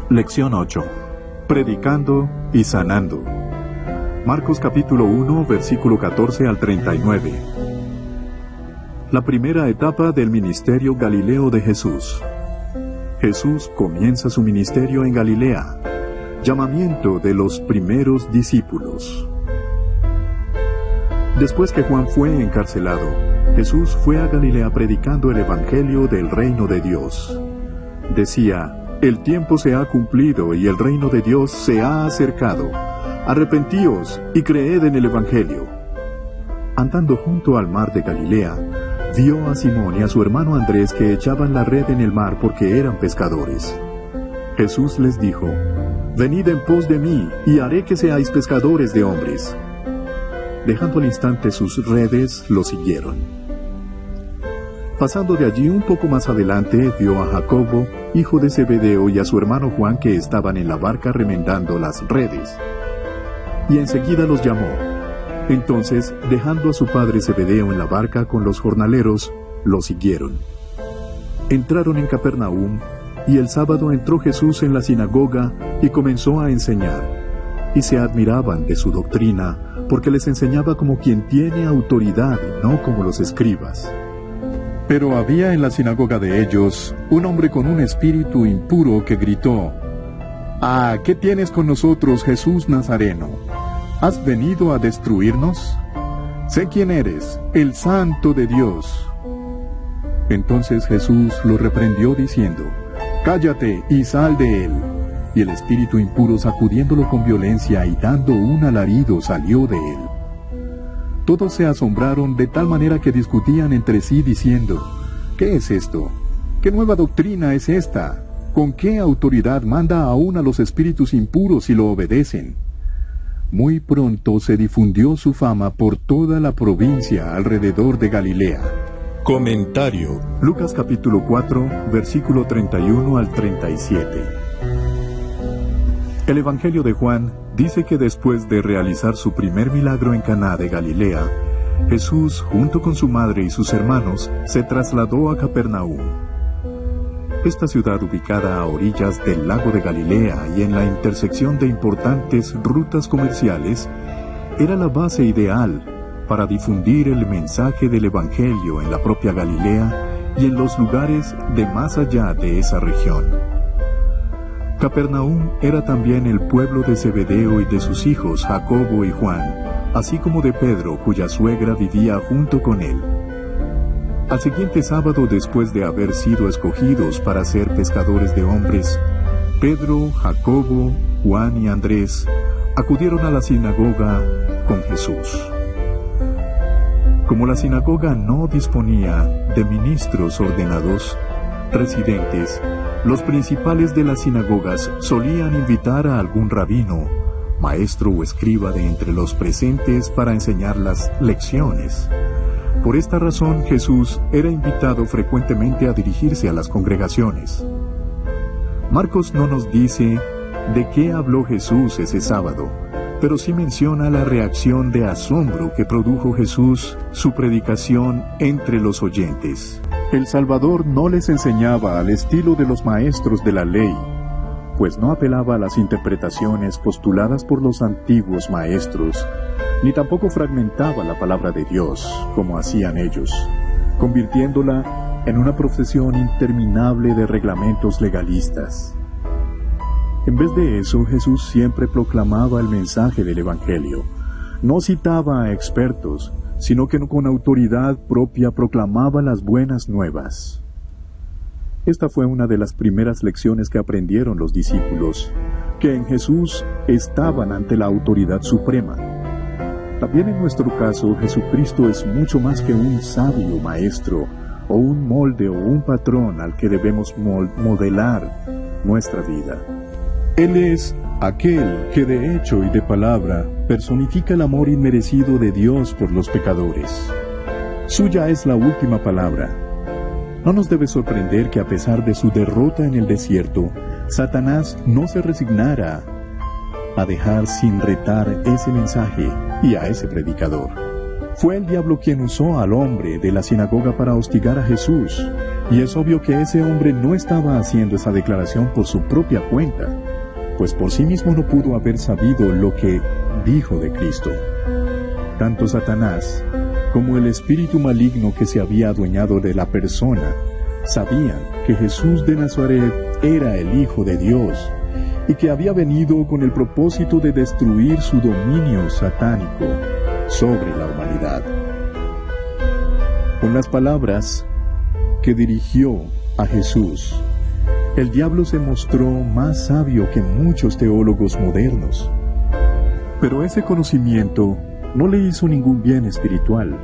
Lección 8. Predicando y sanando. Marcos capítulo 1, versículo 14 al 39. La primera etapa del ministerio galileo de Jesús. Jesús comienza su ministerio en Galilea. Llamamiento de los primeros discípulos. Después que Juan fue encarcelado, Jesús fue a Galilea predicando el evangelio del reino de Dios. Decía: el tiempo se ha cumplido y el reino de Dios se ha acercado. Arrepentíos y creed en el evangelio. Andando junto al mar de Galilea, vio a Simón y a su hermano Andrés que echaban la red en el mar porque eran pescadores. Jesús les dijo: venid en pos de mí, y haré que seáis pescadores de hombres. Dejando al instante sus redes, lo siguieron. Pasando de allí un poco más adelante, vio a Jacobo, hijo de Zebedeo, y a su hermano Juan que estaban en la barca remendando las redes. Y enseguida los llamó. Entonces, dejando a su padre Zebedeo en la barca con los jornaleros, lo siguieron. Entraron en Capernaum, y el sábado entró Jesús en la sinagoga y comenzó a enseñar. Y se admiraban de su doctrina, porque les enseñaba como quien tiene autoridad y no como los escribas. Pero había en la sinagoga de ellos un hombre con un espíritu impuro que gritó: «Ah, ¿qué tienes con nosotros, Jesús Nazareno? ¿Has venido a destruirnos? Sé quién eres, el Santo de Dios». Entonces Jesús lo reprendió diciendo: «Cállate y sal de él». Y el espíritu impuro, sacudiéndolo con violencia y dando un alarido, salió de él. Todos se asombraron de tal manera que discutían entre sí diciendo: ¿qué es esto? ¿Qué nueva doctrina es esta? ¿Con qué autoridad manda aún a los espíritus impuros y lo obedecen? Muy pronto se difundió su fama por toda la provincia alrededor de Galilea. Comentario. Lucas capítulo 4, versículo 31 al 37. El Evangelio de Juan dice que después de realizar su primer milagro en Caná de Galilea, Jesús, junto con su madre y sus hermanos, se trasladó a Capernaum. Esta ciudad, ubicada a orillas del lago de Galilea y en la intersección de importantes rutas comerciales, era la base ideal para difundir el mensaje del Evangelio en la propia Galilea y en los lugares de más allá de esa región. Capernaum era también el pueblo de Zebedeo y de sus hijos Jacobo y Juan, así como de Pedro, cuya suegra vivía junto con él. Al siguiente sábado, después de haber sido escogidos para ser pescadores de hombres, Pedro, Jacobo, Juan y Andrés acudieron a la sinagoga con Jesús. Como la sinagoga no disponía de ministros ordenados, residentes, los principales de las sinagogas solían invitar a algún rabino, maestro o escriba de entre los presentes para enseñar las lecciones. Por esta razón, Jesús era invitado frecuentemente a dirigirse a las congregaciones. Marcos no nos dice de qué habló Jesús ese sábado, pero sí menciona la reacción de asombro que produjo Jesús su predicación entre los oyentes. El Salvador no les enseñaba al estilo de los maestros de la ley, pues no apelaba a las interpretaciones postuladas por los antiguos maestros, ni tampoco fragmentaba la palabra de Dios, como hacían ellos, convirtiéndola en una procesión interminable de reglamentos legalistas. En vez de eso, Jesús siempre proclamaba el mensaje del Evangelio. No citaba a expertos, sino que con autoridad propia proclamaba las buenas nuevas. Esta fue una de las primeras lecciones que aprendieron los discípulos, que en Jesús estaban ante la autoridad suprema. También en nuestro caso, Jesucristo es mucho más que un sabio maestro, o un molde o un patrón al que debemos modelar nuestra vida. Él es aquel que de hecho y de palabra personifica el amor inmerecido de Dios por los pecadores. Suya es la última palabra. No nos debe sorprender que a pesar de su derrota en el desierto, Satanás no se resignara a dejar sin retar ese mensaje y a ese predicador. Fue el diablo quien usó al hombre de la sinagoga para hostigar a Jesús, y es obvio que ese hombre no estaba haciendo esa declaración por su propia cuenta, pues por sí mismo no pudo haber sabido lo que dijo de Cristo. Tanto Satanás como el espíritu maligno que se había adueñado de la persona sabían que Jesús de Nazaret era el Hijo de Dios y que había venido con el propósito de destruir su dominio satánico sobre la humanidad. Con las palabras que dirigió a Jesús, el diablo se mostró más sabio que muchos teólogos modernos. Pero ese conocimiento no le hizo ningún bien espiritual,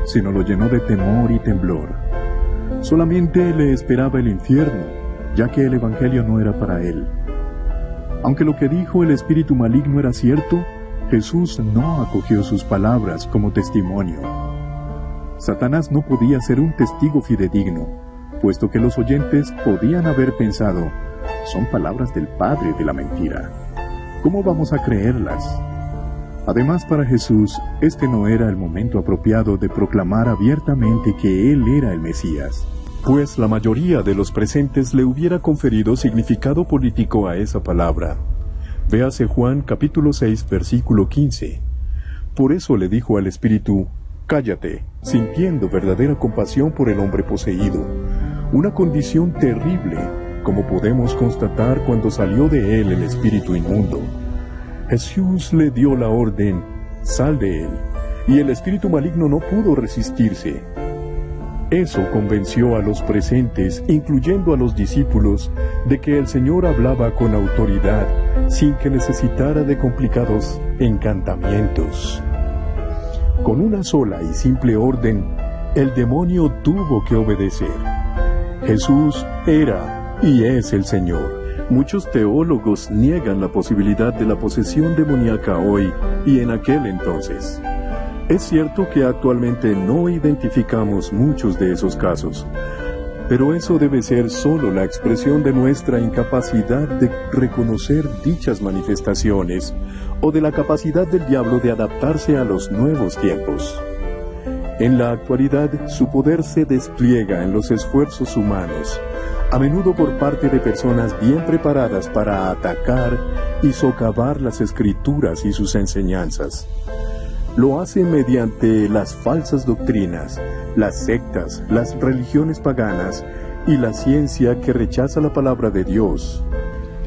sino lo llenó de temor y temblor. Solamente le esperaba el infierno, ya que el evangelio no era para él. Aunque lo que dijo el espíritu maligno era cierto, Jesús no acogió sus palabras como testimonio. Satanás no podía ser un testigo fidedigno, puesto que los oyentes podían haber pensado, son palabras del padre de la mentira. ¿Cómo vamos a creerlas? Además, para Jesús, este no era el momento apropiado de proclamar abiertamente que Él era el Mesías, pues la mayoría de los presentes le hubiera conferido significado político a esa palabra. Véase Juan capítulo 6, versículo 15. Por eso le dijo al espíritu, cállate, sintiendo verdadera compasión por el hombre poseído, una condición terrible, como podemos constatar cuando salió de él el espíritu inmundo. Jesús le dio la orden, sal de él, y el espíritu maligno no pudo resistirse. Eso convenció a los presentes, incluyendo a los discípulos, de que el Señor hablaba con autoridad, sin que necesitara de complicados encantamientos. Con una sola y simple orden, el demonio tuvo que obedecer. Jesús era y es el Señor. Muchos teólogos niegan la posibilidad de la posesión demoníaca hoy y en aquel entonces. Es cierto que actualmente no identificamos muchos de esos casos, pero eso debe ser solo la expresión de nuestra incapacidad de reconocer dichas manifestaciones o de la capacidad del diablo de adaptarse a los nuevos tiempos. En la actualidad, su poder se despliega en los esfuerzos humanos, a menudo por parte de personas bien preparadas para atacar y socavar las Escrituras y sus enseñanzas. Lo hace mediante las falsas doctrinas, las sectas, las religiones paganas y la ciencia que rechaza la palabra de Dios.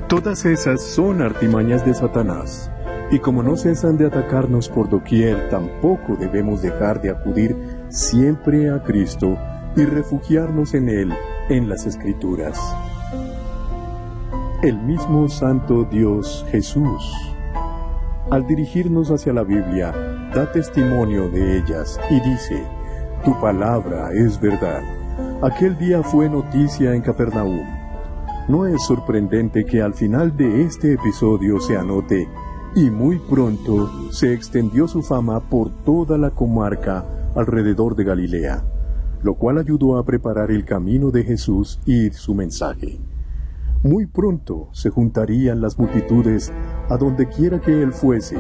Todas esas son artimañas de Satanás, y como no cesan de atacarnos por doquier, tampoco debemos dejar de acudir siempre a Cristo y refugiarnos en Él, en las Escrituras. El mismo Santo Dios Jesús, al dirigirnos hacia la Biblia, da testimonio de ellas y dice, tu palabra es verdad. Aquel día fue noticia en Capernaum. No es sorprendente que al final de este episodio se anote, y muy pronto se extendió su fama por toda la comarca alrededor de Galilea, lo cual ayudó a preparar el camino de Jesús y su mensaje. Muy pronto se juntarían las multitudes a donde quiera que él fuese.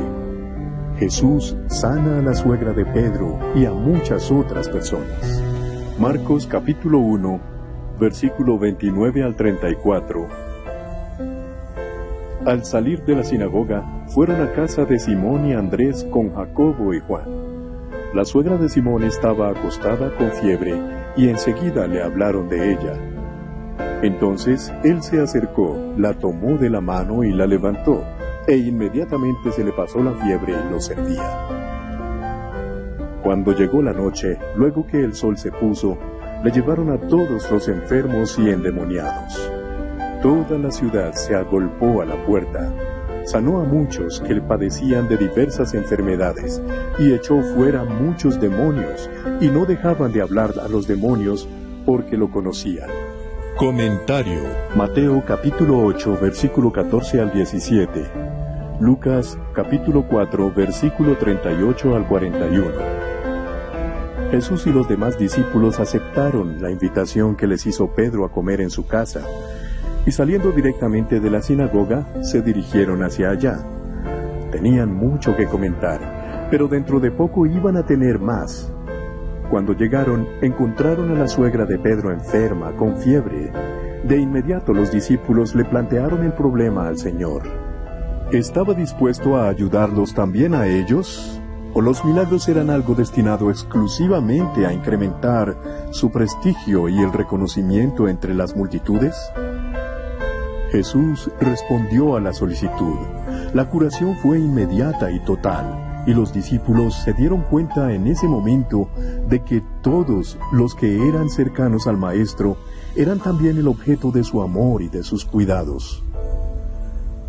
Jesús sana a la suegra de Pedro y a muchas otras personas. Marcos capítulo 1, versículo 29 al 34. Al salir de la sinagoga, fueron a casa de Simón y Andrés con Jacobo y Juan. La suegra de Simón estaba acostada con fiebre y enseguida le hablaron de ella. Entonces él se acercó, la tomó de la mano y la levantó, e inmediatamente se le pasó la fiebre y lo servía. Cuando llegó la noche, luego que el sol se puso, le llevaron a todos los enfermos y endemoniados. Toda la ciudad se agolpó a la puerta, sanó a muchos que padecían de diversas enfermedades, y echó fuera muchos demonios, y no dejaban de hablar a los demonios porque lo conocían. Comentario. Mateo capítulo 8, versículo 14 al 17. Lucas capítulo 4, versículo 38 al 41. Jesús y los demás discípulos aceptaron la invitación que les hizo Pedro a comer en su casa, y saliendo directamente de la sinagoga, se dirigieron hacia allá. Tenían mucho que comentar, pero dentro de poco iban a tener más. Cuando llegaron, encontraron a la suegra de Pedro enferma, con fiebre. De inmediato los discípulos le plantearon el problema al Señor. ¿Estaba dispuesto a ayudarlos también a ellos? ¿O los milagros eran algo destinado exclusivamente a incrementar su prestigio y el reconocimiento entre las multitudes? Jesús respondió a la solicitud. La curación fue inmediata y total, y los discípulos se dieron cuenta en ese momento de que todos los que eran cercanos al Maestro eran también el objeto de su amor y de sus cuidados.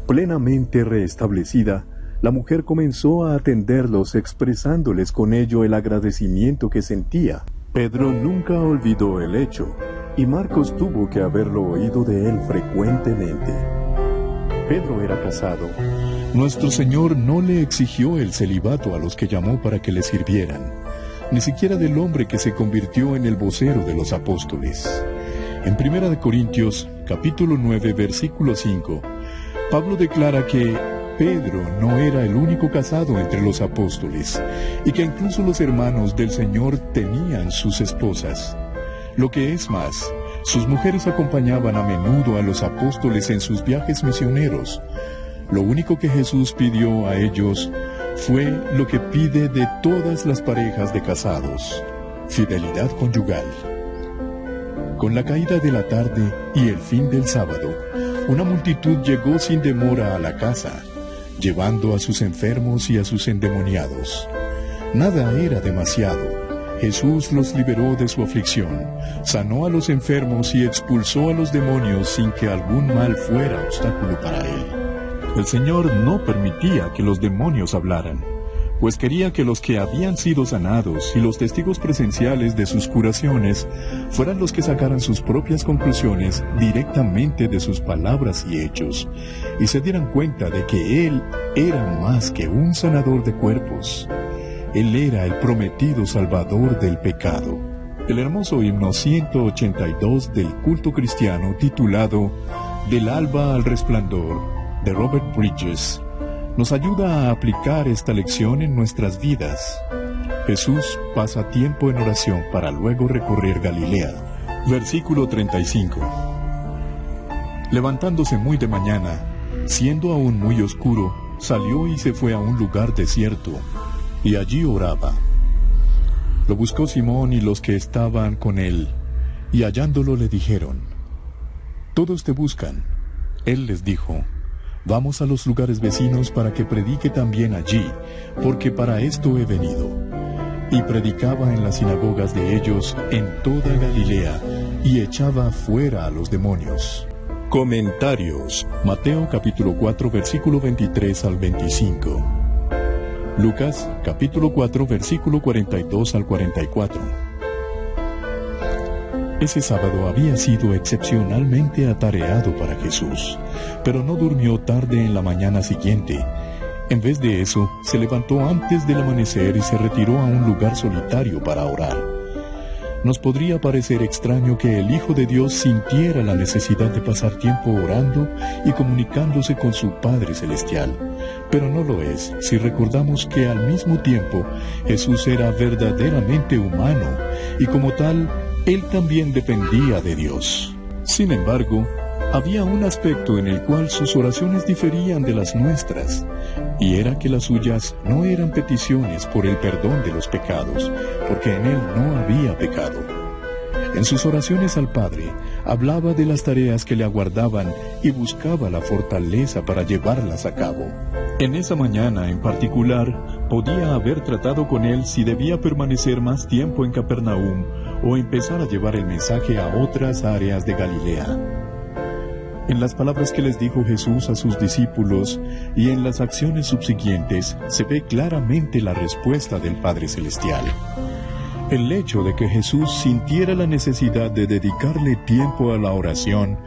Plenamente restablecida, la mujer comenzó a atenderlos expresándoles con ello el agradecimiento que sentía. Pedro nunca olvidó el hecho, y Marcos tuvo que haberlo oído de él frecuentemente. Pedro era casado. Nuestro Señor no le exigió el celibato a los que llamó para que le sirvieran, ni siquiera del hombre que se convirtió en el vocero de los apóstoles. En 1 Corintios, capítulo 9, versículo 5, Pablo declara que Pedro no era el único casado entre los apóstoles, y que incluso los hermanos del Señor tenían sus esposas. Lo que es más, sus mujeres acompañaban a menudo a los apóstoles en sus viajes misioneros. Lo único que Jesús pidió a ellos fue lo que pide de todas las parejas de casados: fidelidad conyugal. Con la caída de la tarde y el fin del sábado, una multitud llegó sin demora a la casa, llevando a sus enfermos y a sus endemoniados. Nada era demasiado. Jesús los liberó de su aflicción, sanó a los enfermos y expulsó a los demonios sin que algún mal fuera obstáculo para él. El Señor no permitía que los demonios hablaran, pues quería que los que habían sido sanados y los testigos presenciales de sus curaciones fueran los que sacaran sus propias conclusiones directamente de sus palabras y hechos, y se dieran cuenta de que Él era más que un sanador de cuerpos. Él era el prometido Salvador del pecado. El hermoso himno 182 del culto cristiano titulado Del alba al resplandor, de Robert Bridges, nos ayuda a aplicar esta lección en nuestras vidas. Jesús pasa tiempo en oración para luego recorrer Galilea. Versículo 35. Levantándose muy de mañana, siendo aún muy oscuro, salió y se fue a un lugar desierto, y allí oraba. Lo buscó Simón y los que estaban con él, y hallándolo le dijeron: «Todos te buscan». Él les dijo: «Vamos a los lugares vecinos para que predique también allí, porque para esto he venido». Y predicaba en las sinagogas de ellos en toda Galilea, y echaba fuera a los demonios. Comentarios. Mateo capítulo 4, versículo 23 al 25. Lucas capítulo 4, versículo 42 al 44. Ese sábado había sido excepcionalmente atareado para Jesús, pero no durmió tarde en la mañana siguiente. En vez de eso, se levantó antes del amanecer y se retiró a un lugar solitario para orar. Nos podría parecer extraño que el Hijo de Dios sintiera la necesidad de pasar tiempo orando y comunicándose con su Padre Celestial, pero no lo es si recordamos que al mismo tiempo Jesús era verdaderamente humano y como tal, Él también dependía de Dios. Sin embargo, había un aspecto en el cual sus oraciones diferían de las nuestras, y era que las suyas no eran peticiones por el perdón de los pecados, porque en Él no había pecado. En sus oraciones al Padre, hablaba de las tareas que le aguardaban y buscaba la fortaleza para llevarlas a cabo. En esa mañana en particular, podía haber tratado con él si debía permanecer más tiempo en Capernaum o empezar a llevar el mensaje a otras áreas de Galilea. En las palabras que les dijo Jesús a sus discípulos y en las acciones subsiguientes se ve claramente la respuesta del Padre Celestial. El hecho de que Jesús sintiera la necesidad de dedicarle tiempo a la oración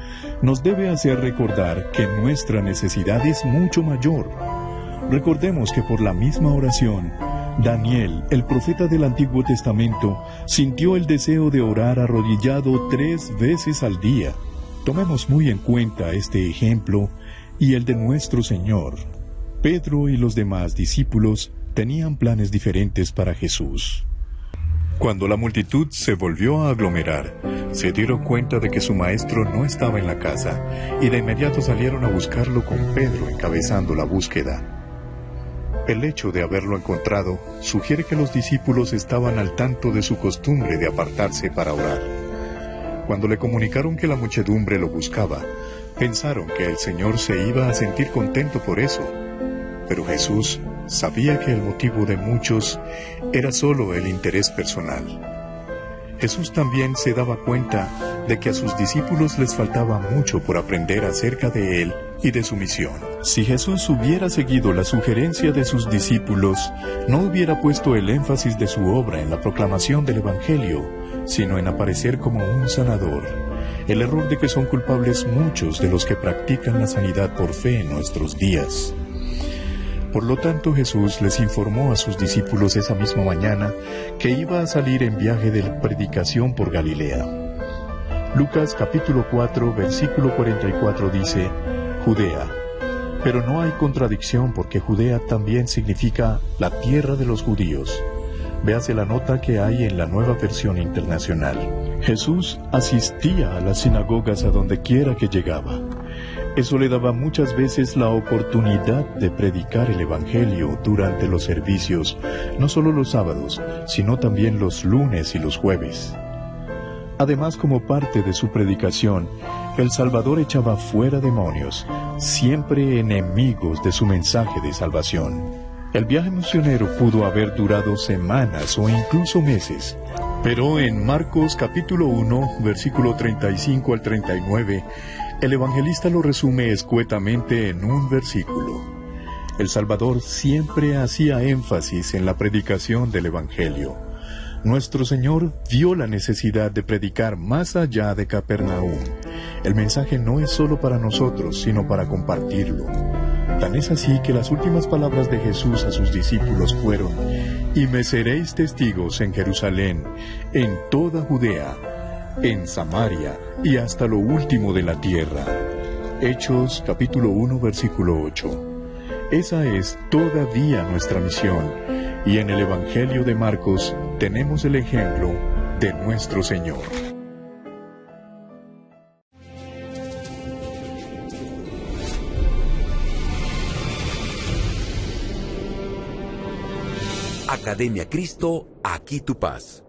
nos debe hacer recordar que nuestra necesidad es mucho mayor. Recordemos que por la misma oración, Daniel, el profeta del Antiguo Testamento, sintió el deseo de orar arrodillado 3 veces al día. Tomemos muy en cuenta este ejemplo y el de nuestro Señor. Pedro y los demás discípulos tenían planes diferentes para Jesús. Cuando la multitud se volvió a aglomerar, se dieron cuenta de que su maestro no estaba en la casa, y de inmediato salieron a buscarlo con Pedro encabezando la búsqueda. El hecho de haberlo encontrado sugiere que los discípulos estaban al tanto de su costumbre de apartarse para orar. Cuando le comunicaron que la muchedumbre lo buscaba, pensaron que el Señor se iba a sentir contento por eso. Pero Jesús sabía que el motivo de muchos era solo el interés personal. Jesús también se daba cuenta de que a sus discípulos les faltaba mucho por aprender acerca de Él y de su misión. Si Jesús hubiera seguido la sugerencia de sus discípulos, no hubiera puesto el énfasis de su obra en la proclamación del Evangelio, sino en aparecer como un sanador. El error de que son culpables muchos de los que practican la sanidad por fe en nuestros días. Por lo tanto, Jesús les informó a sus discípulos esa misma mañana que iba a salir en viaje de predicación por Galilea. Lucas capítulo 4, versículo 44 dice, Judea. Pero no hay contradicción porque Judea también significa la tierra de los judíos. Véase la nota que hay en la Nueva Versión Internacional. Jesús asistía a las sinagogas a donde quiera que llegaba. Eso le daba muchas veces la oportunidad de predicar el Evangelio durante los servicios, no solo los sábados, sino también los lunes y los jueves. Además, como parte de su predicación, el Salvador echaba fuera demonios, siempre enemigos de su mensaje de salvación. El viaje misionero pudo haber durado semanas o incluso meses, pero en Marcos capítulo 1, versículo 35 al 39, el evangelista lo resume escuetamente en un versículo. El Salvador siempre hacía énfasis en la predicación del Evangelio. Nuestro Señor vio la necesidad de predicar más allá de Capernaum. El mensaje no es solo para nosotros, sino para compartirlo. Tan es así que las últimas palabras de Jesús a sus discípulos fueron: «Y me seréis testigos en Jerusalén, en toda Judea, en Samaria y hasta lo último de la tierra». Hechos capítulo 1 versículo 8. Esa es todavía nuestra misión, y en el Evangelio de Marcos tenemos el ejemplo de nuestro Señor. Academia Cristo, aquí tu paz.